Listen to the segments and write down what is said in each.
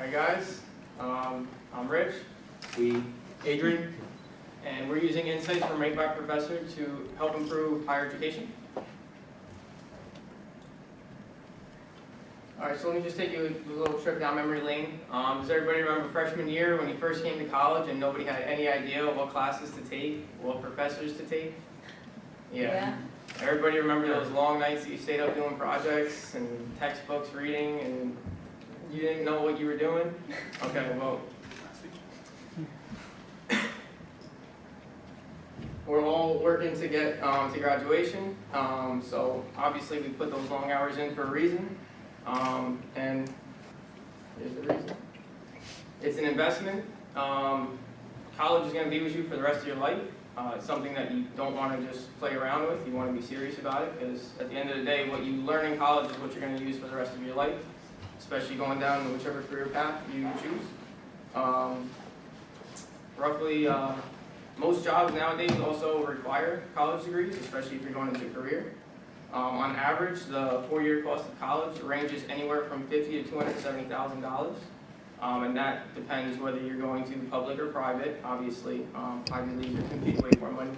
Hi guys, I'm Rich, Adrian, and we're using insights from Rate by Professor to help improve higher education. Alright, so let me just take you a little trip down memory lane. Does everybody remember freshman year when you first came to college and nobody had any idea what classes to take, what professors to take? Yeah. Everybody remember those long nights that you stayed up doing projects and textbooks reading and you didn't know what you were doing? Okay, well, we're all working to get to graduation, so obviously we put those long hours in for a reason, and here's the reason. It's an investment. College is going to be with you for the rest of your life. It's something that you don't want to just play around with. You want to be serious about it, because at the end of the day, what you learn in college is what you're going to use for the rest of your life, especially going down whichever career path you choose. Roughly, most jobs nowadays also require college degrees, especially if you're going into a career. On average, the 4-year cost of college ranges anywhere from $50,000 to $270,000. And that depends whether you're going to public or private. Obviously, Ivy League are competing way more money.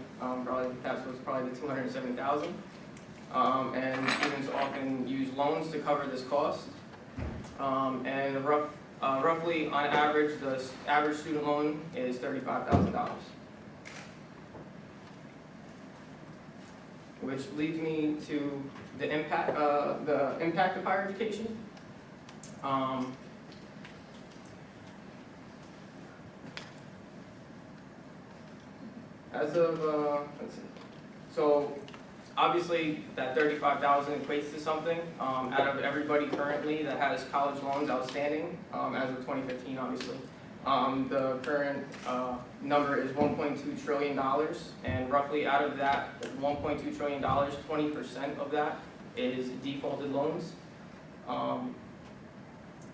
That's what's probably the $270,000. And students often use loans to cover this cost. And roughly, on average, the average student loan is $35,000. Which leads me to the impact of higher education. As of, let's see. So obviously that $35,000 equates to something. Out of everybody currently that has college loans outstanding, as of 2015, obviously, the current number is $1.2 trillion, and roughly out of that $1.2 trillion, 20% of that is defaulted loans.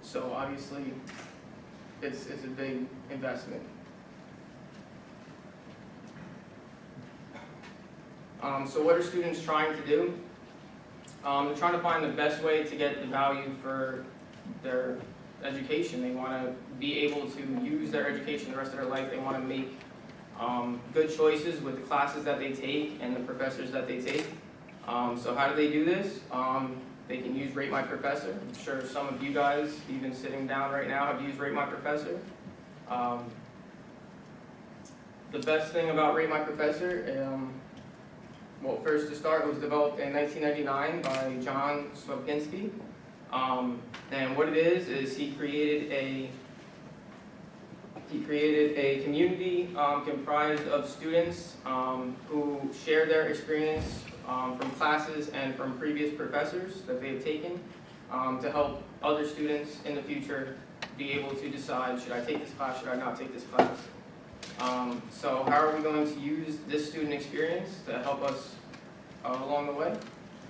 So obviously, it's a big investment. So what are students trying to do? They're trying to find the best way to get the value for their education. They want to be able to use their education the rest of their life. They want to make good choices with the classes that they take and the professors that they take. So how do they do this? They can use Rate My Professor. I'm sure some of you guys, even sitting down right now, have used Rate My Professor. The best thing about Rate My Professor, well, first to start, it was developed in 1999 by John Swabinski. And what it is he created a community comprised of students who share their experience from classes and from previous professors that they've taken to help other students in the future be able to decide, should I take this class, should I not take this class? So how are we going to use this student experience to help us along the way?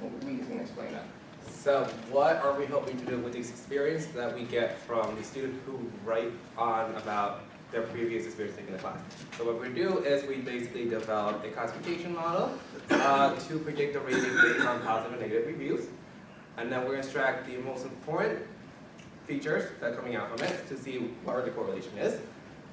Well, we can explain that. So what are we hoping to do with this experience that we get from the student who write on about their previous experience taking the class? So what we do is we basically develop a classification model to predict the rating based on positive and negative reviews. And then we're going to extract the most important features that are coming out from it to see where the correlation is.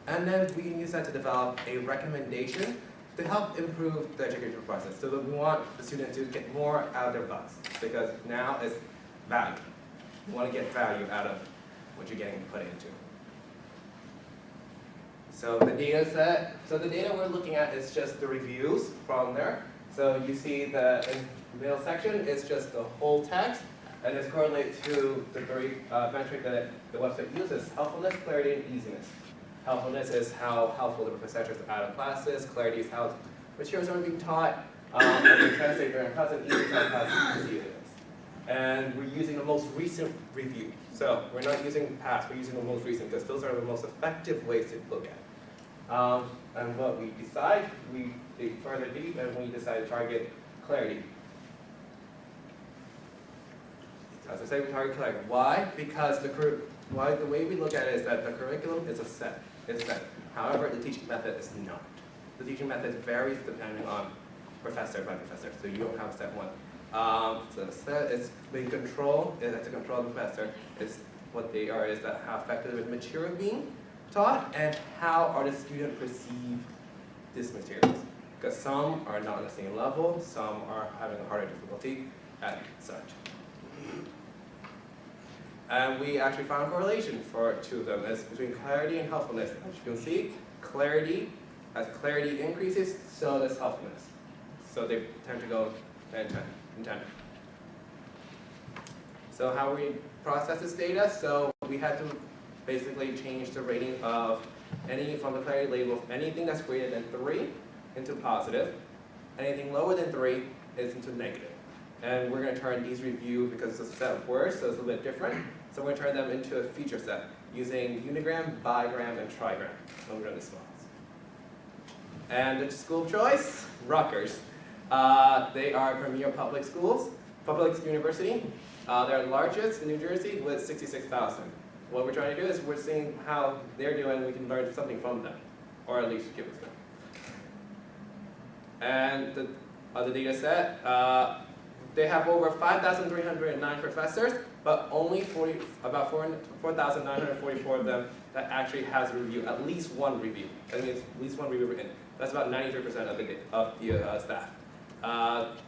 And then we can use that to develop a recommendation to help improve the education process. So that we want the students to get more out of their bucks, because now it's value. You want to get value out of what you're getting put into. So the data set, so the data we're looking at is just the reviews from there. So you see the middle section is just the whole text, and it's correlated to the very metric that the website uses: helpfulness, clarity, and easiness. Helpfulness is how helpful the professors are out of classes. Clarity is how materials are being taught. And we translate during class, and easy how classes receive it. And we're using the most recent review. So we're not using past, we're using the most recent, because those are the most effective ways to look at. And what we decide, we dig further deep, and we decide to target clarity. As I say, we target clarity. Why? Because the way we look at it is that the curriculum is a set. It's set. However, the teaching method is not. The teaching method varies depending on professor by professor, so you don't have a set one. So the set is being controlled, it's a controlled professor. It's What they are is that how effective is material being taught, and how are the students perceive this materials. Because some are not on the same level, some are having a harder difficulty at such. And we actually found a correlation for two of them. It's between clarity and helpfulness. As you can see, clarity, as clarity increases, so does helpfulness. So they tend to go in tandem. So how we process this data? So we had to basically change the rating of any, from the clarity label, of anything that's greater than 3 into positive. Anything lower than 3 is into negative. And we're going to turn these reviews, because it's a set of words, so it's a little bit different. So we're going to turn them into a feature set using unigram, bigram, and trigram. So we're going to models. And the school of choice, Rutgers. They are premier public schools, public university. They're largest in New Jersey with 66,000. What we're trying to do is we're seeing how they're doing, we can learn something from them, or at least give us them. And the other data set, they have over 5,309 professors, but only about 4,944 of them that actually has a review, at least one review. That means at least one review in. That's about 93% of the staff.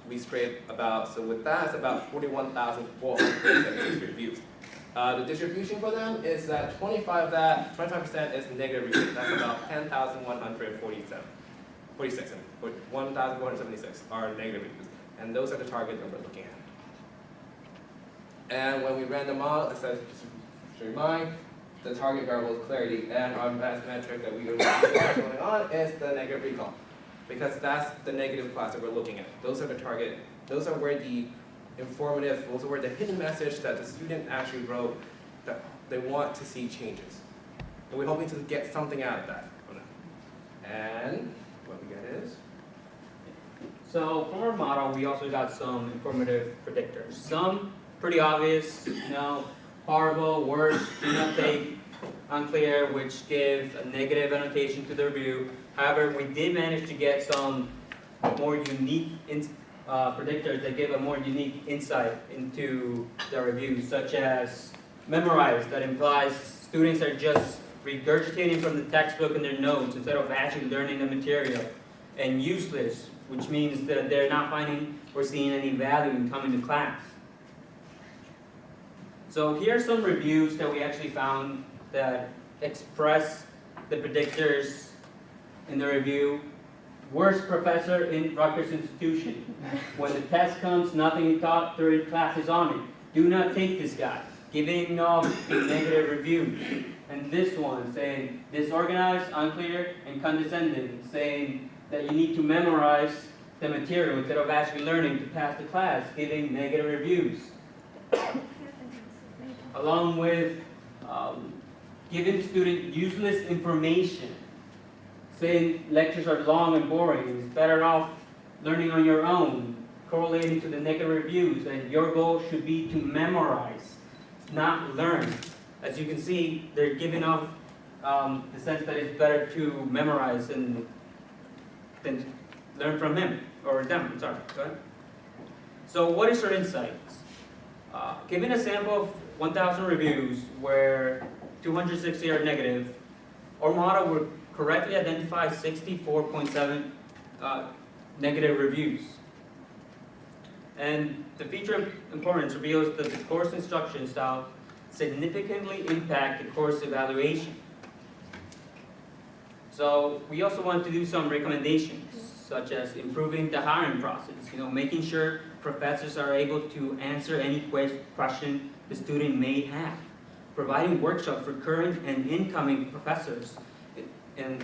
We scraped about, so with that, it's about 41,476 reviews. The distribution for them is that 25% is negative reviews. That's about 10,146. 1,476 are negative reviews. And those are the target that we're looking at. And when we ran the model, it says, just to remind, the target variable is clarity, and our best metric that we are going on is the negative recall. Because that's the negative class that we're looking at. Those are the target, those are where the informative, those are where the hidden message that the student actually wrote that they want to see changes. And we're hoping to get something out of that. And what we get is? So from our model, we also got some informative predictors. Some pretty obvious, horrible, worse, do not take, unclear, which give a negative annotation to the review. However, we did manage to get some more unique predictors that give a more unique insight into the review, such as memorized, that implies students are just regurgitating from the textbook in their notes instead of actually learning the material. And useless, which means that they're not finding or seeing any value in coming to class. So here are some reviews that we actually found that express the predictors in the review. Worst professor in Rutgers institution. When the test comes, nothing he taught during class is on it. Do not take this guy. Giving off a negative review. And this one saying disorganized, unclear, and condescending, saying that you need to memorize the material instead of actually learning to pass the class, giving negative reviews. Along with giving students useless information, saying lectures are long and boring, and it's better off learning on your own, correlating to the negative reviews, and your goal should be to memorize, not learn. As you can see, they're giving off the sense that it's better to memorize than learn from him, or them, I'm sorry, go ahead. So what is our insights? Given a sample of 1,000 reviews where 260 are negative, our model would correctly identify 64.7 negative reviews. And the feature of importance reveals that the course instruction style significantly impact the course evaluation. So we also want to do some recommendations, such as improving the hiring process, making sure professors are able to answer any question the student may have, providing workshops for current and incoming professors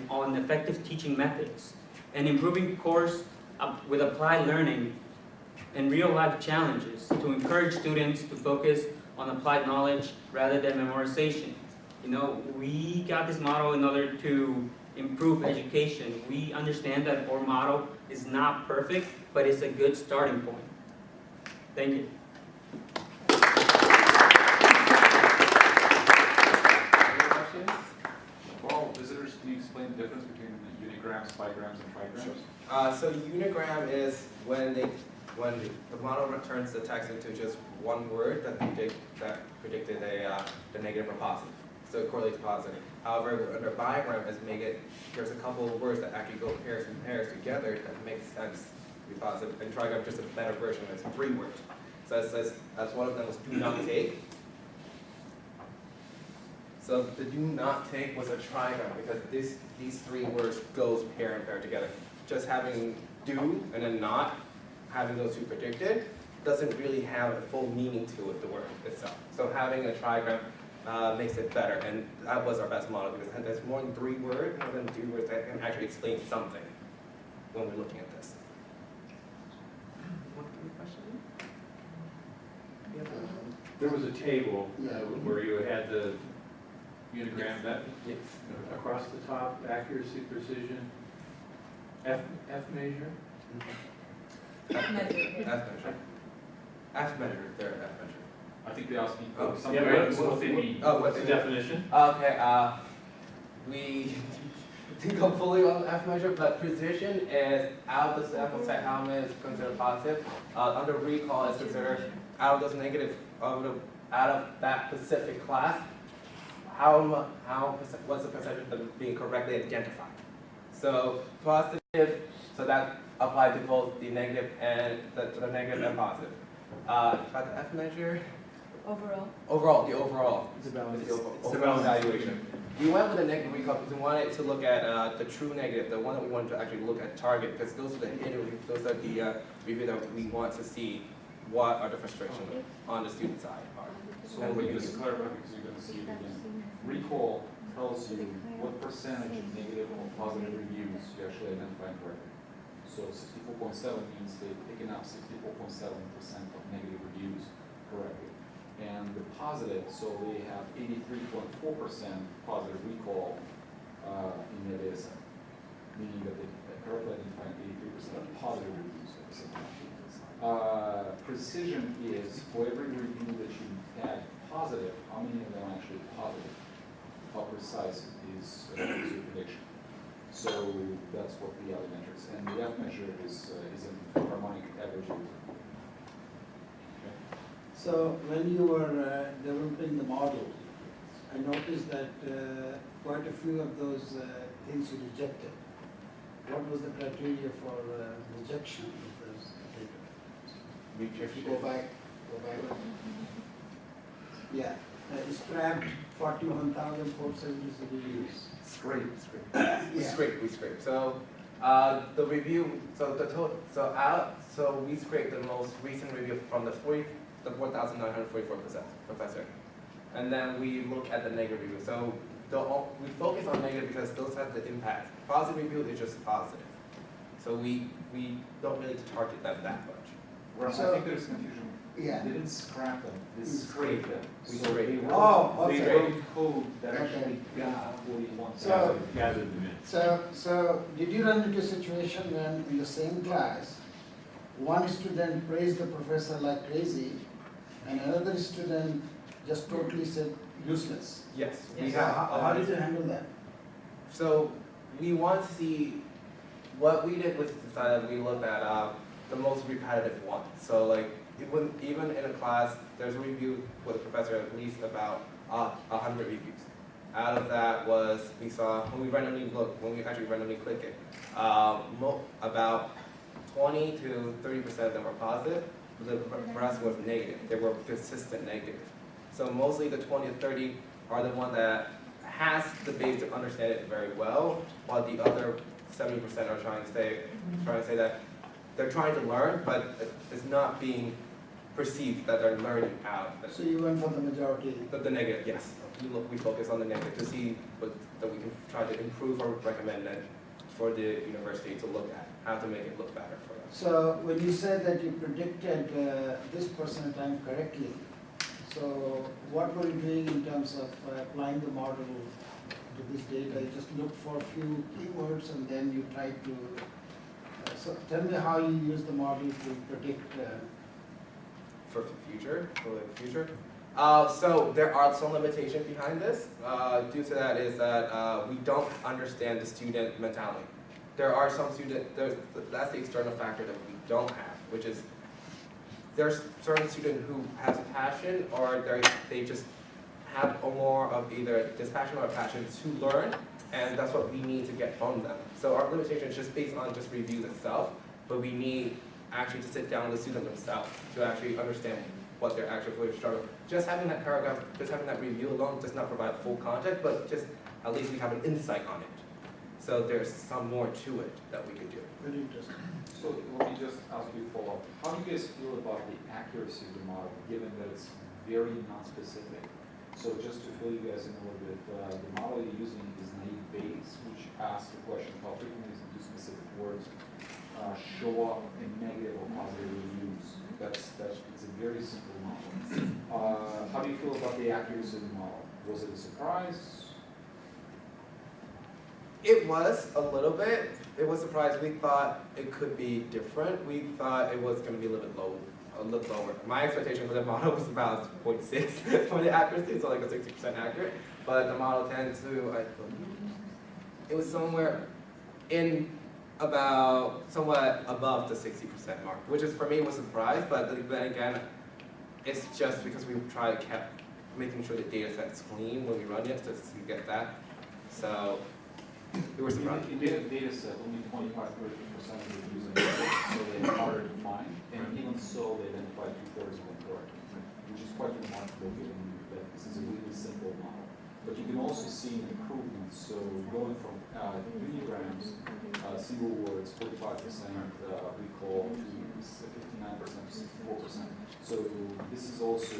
on effective teaching methods, and improving course with applied learning and real-life challenges to encourage students to focus on applied knowledge rather than memorization. We got this model in order to improve education. We understand that our model is not perfect, but it's a good starting point. Thank you. For all visitors, can you explain the difference between the unigrams, bigrams, and trigrams? So unigram is when they when the model returns the text into just one word that predicted the negative or positive. So it correlates to positive. However, under bigram, there's a couple of words that actually go pairs and pairs together that makes sense to be positive. And trigram just a better version, it's 3 words. So it says, as one of them was do not take. So the do not take was a trigram because these 3 words goes pair and pair together. Just having do and then not, having those 2 predicted, doesn't really have a full meaning to it, the word itself. So having a trigram makes it better, and that was our best model because there's more than 3 words, more than 2 words that can actually explain something when we're looking at this. There was a table where you had the Unigram method? Yes. across the top, accuracy, precision, F measure. F measure. F measure, there, F measure. I think they're asking Oh, something yeah, about but what they mean. Oh, What's the definition? Okay, we didn't go fully on F measure, but precision is out of the sample set element is considered positive. Under recall is considered out of those negative, out of that specific class, what's the percentage of being correctly identified? So positive, so that applies to both the negative and the negative and positive. About the F measure. Overall, the overall. It's the overall evaluation. We went with the negative recall because we wanted to look at the true negative, the one that we wanted to actually look at target, because those are the review that we want to see what are the frustrations on the student side are. So we're going to clarify because you're going to see it again. Recall tells you what percentage of negative or positive reviews you actually identify correctly. So 64.7 means they've taken out 64.7% of negative reviews correctly. And the positive, so they have 83.4% positive recall in their data set, meaning that they correctly identified 83% of positive reviews at the same time. Precision is for every review that you had positive, how many of them are actually positive? How precise is your prediction? So that's what the other metrics, and the F measure is a harmonic average. So when you were developing the model, I noticed that quite a few of those things you rejected. What was the criteria for rejection of those data? If you go back. Yeah, scrapped 41,476 reviews. We scrape. So the review, so we scraped the most recent review from the 4,944 professor. And then we look at the negative review. So we focus on negative because those have the impact. Positive review is just positive. So we don't really target them that much. Well, So- I think there's confusion. Yeah. They didn't scrap them, they scraped them. We So scraped they them. wrote- Oh, They okay. wrote code that Okay. actually got 41. So- Gathered them in. So did you run into a situation when in the same class, one student praised the professor like crazy, and another student just totally said useless? Yes. So how did you handle that? So we want to see, what we did was decide that we looked at the most repetitive one. So like, even in a class, there's a review with a professor at least about 100 reviews. Out of that was, we saw, when we actually randomly click it, about 20 to 30% of them were positive, the rest was negative. They were consistent negative. So mostly the 20 to 30 are the one that has the base to understand it very well, while the other 70% are trying to say that they're trying to learn, but it's not being perceived that they're learning out. So you went for the majority. The negative, yes. We focus on the negative to see that we can try to improve or recommend it for the university to look at, how to make it look better for us. So when you said that you predicted this percent time correctly, so what were you doing in terms of applying the model to this data? You just looked for a few keywords and then you tried to, so tell me how you use the model to predict. For the future. So there are some limitations behind this. Due to that is that we don't understand the student mentality. There are some students, that's the external factor that we don't have, which is there's certain student who has passion or they just have a more of either dispassion or passion to learn, and that's what we need to get from them. So our limitation is just based on just reviews itself, but we need actually to sit down with the student themselves to actually understand what they're actually struggling. Just having that paragraph, just having that review alone does not provide full context, but just at least we have an insight on it. So there's some more to it that we could do. Very interesting. So let me just ask you a follow-up. How do you guys feel about the accuracy of the model, given that it's very non-specific? So just to fill you guys in a little bit, the model you're using is naive Bayes, which asks the question how frequently do specific words show up in negative or positive reviews. It's a very simple model. How do you feel about the accuracy of the model? Was it a surprise? It was a little bit. It was a surprise. We thought it could be different. We thought it was going to be a little bit lower. My expectation for the model was about 0.6 for the accuracy, so like a 60% accurate. But the model tends to, I believe, it was somewhere in about somewhat above the 60% mark, which is for me was a surprise. But then again, it's just because we kept making sure the data set's clean when we run it, so to get that. So. We were surprised. In the data set, only 25-30% of the users so they harder to find, and even so, they identified 2/3 of them correctly, which is quite remarkable given that this is a really simple model. But you can also see an improvement, so going from unigrams, single words, 45% recall to 59% to 64%. So this is also,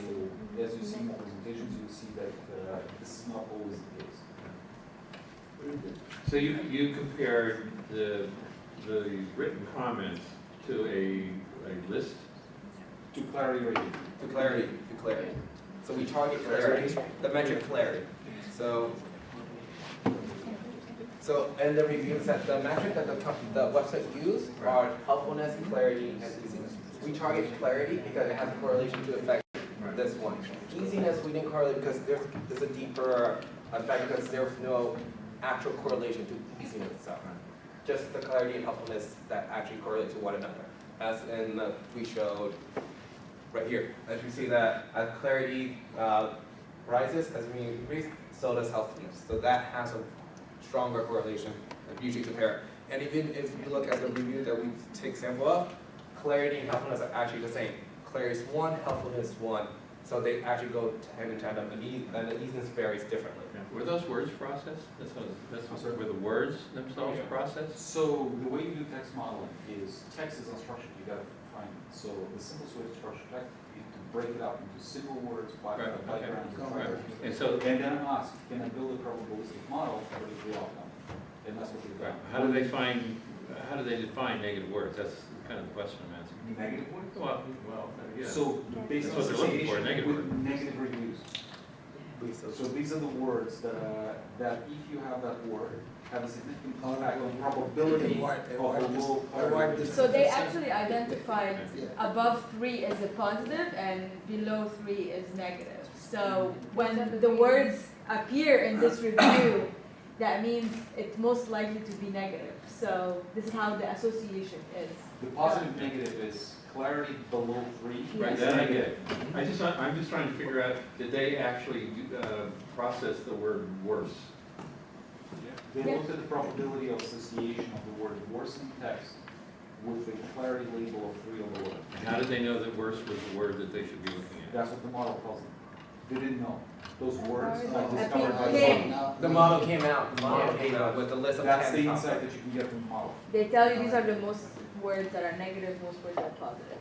as you see in the presentations, you see that this is not always the case. So you compared the written comments to a list? To clarity rating. To clarity. So we target clarity, the metric clarity. So and the reviews that the metric that the website use are helpfulness, clarity, and easiness. We target clarity because it has a correlation to affect this one. Easiness we didn't correlate because there's a deeper effect because there's no actual correlation to easiness itself. Just the clarity and helpfulness that actually correlate to one another. As in we showed right here. As you see that as clarity rises, as we increase, so does helpfulness. So that has a stronger correlation if you should compare. And even if you look at the review that we take sample of, clarity and helpfulness are actually the same. Clarity is 1, helpfulness 1. So they actually go hand in tandem, and the easiness varies differently. Were those words processed? Were the words themselves processed? So the way you do text modeling is text is unstructured, you gotta find it. So the simplest way to structure text is to break it up into single words, bigrams, And so, and then ask, can I build a probabilistic model for the outcome? And that's what we've done. how do they define negative words? That's kind of the question I'm asking. Negative words? Well, yeah. So based That's on what they're looking for, association negative with words. negative reviews. So these are the words that if you have that word, have a significant impact on probability of a low clarity. So they actually identified Yeah. above 3 is a positive and below 3 is negative. So when the words appear in this review, that means it's most likely to be negative. So this is how the association is. The positive negative is clarity below 3 Right, is that I negative. I'm just trying to figure out, did they actually process the word worse? They Yeah. looked at the probability of association of the word worse in text with the clarity label of 3 or lower. And how did they know that worse was the word that they should be looking at? That's what the model tells them. They didn't know. Those words Oh, are yeah. discovered by the Okay. model. The model came out. The model came out with a list of That's 10 the top- insight that you can get from the model. They tell you these are the most words that are negative, most words that are positive.